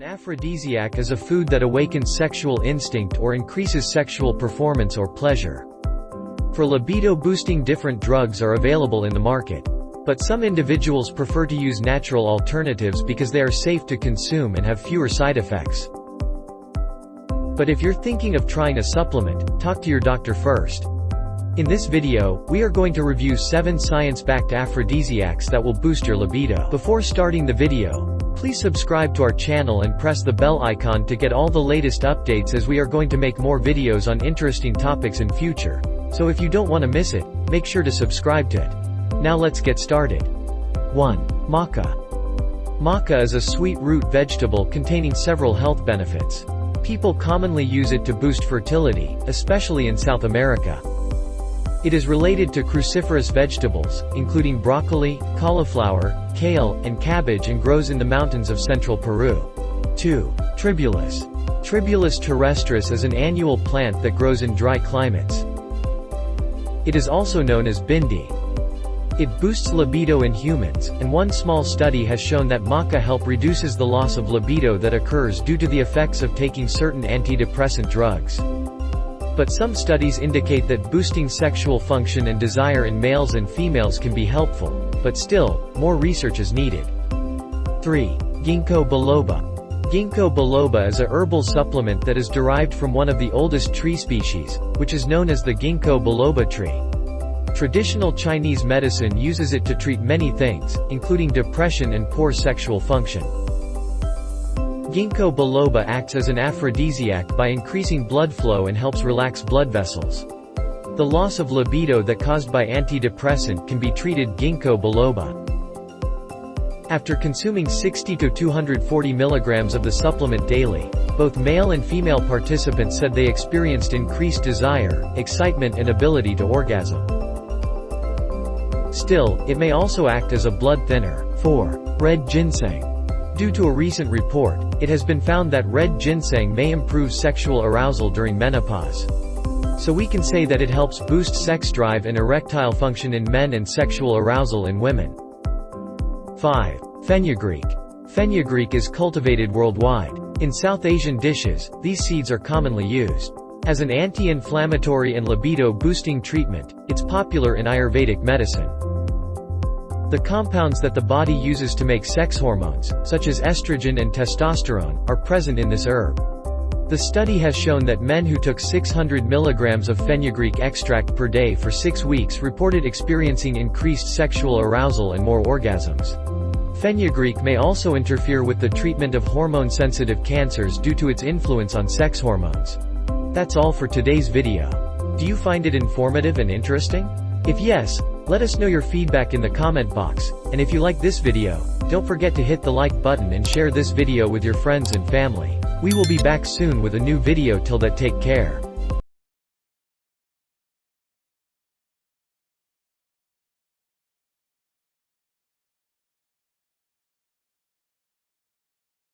aphrodisiac is a food that awakens sexual instinct or increases sexual performance or pleasure. For libido-boosting, different drugs are available in the market. But some individuals prefer to use natural alternatives because they are safe to consume and have fewer side effects. But if you're thinking of trying a supplement, talk to your doctor first. In this video, we are going to review 7 science-backed aphrodisiacs that will boost your libido. Before starting the video, please subscribe to our channel and press the bell icon to get all the latest updates, as we are going to make more videos on interesting topics in future. So if you don't want to miss it, make sure to subscribe to it. Now let's get started. 1. Maca. Maca is a sweet root vegetable containing several health benefits. People commonly use it to boost fertility, especially in South America. It is related to cruciferous vegetables, including broccoli, cauliflower, kale, and cabbage, and grows in the mountains of central Peru. 2. Tribulus. Tribulus terrestris is an annual plant that grows in dry climates. It is also known as bindi. It boosts libido in humans, and one small study has shown that maca help reduces the loss of libido that occurs due to the effects of taking certain antidepressant drugs. But some studies indicate that boosting sexual function and desire in males and females can be helpful, but still, more research is needed. 3. Ginkgo Biloba. Ginkgo biloba is a herbal supplement that is derived from one of the oldest tree species, which is known as the Ginkgo biloba tree. Traditional Chinese medicine uses it to treat many things, including depression and poor sexual function. Ginkgo biloba acts as an aphrodisiac by increasing blood flow and helps relax blood vessels. The loss of libido that caused by antidepressant can be treated Ginkgo biloba. After consuming 60 to 240 milligrams of the supplement daily, both male and female participants said they experienced increased desire, excitement, and ability to orgasm. Still, it may also act as a blood thinner. 4. Red ginseng. Due to a recent report, it has been found that red ginseng may improve sexual arousal during menopause. So we can say that it helps boost sex drive and erectile function in men and sexual arousal in women. 5. Fenugreek. Fenugreek is cultivated worldwide. In South Asian dishes, these seeds are commonly used. As an anti-inflammatory and libido-boosting treatment, it's popular in Ayurvedic medicine. The compounds that the body uses to make sex hormones, such as estrogen and testosterone, are present in this herb. The study has shown that men who took 600 milligrams of fenugreek extract per day for 6 weeks reported experiencing increased sexual arousal and more orgasms. Fenugreek may also interfere with the treatment of hormone-sensitive cancers due to its influence on sex hormones. That's all for today's video. Do you find it informative and interesting? If yes, let us know your feedback in the comment box, and if you like this video, don't forget to hit the like button and share this video with your friends and family. We will be back soon with a new video. Till that, take care.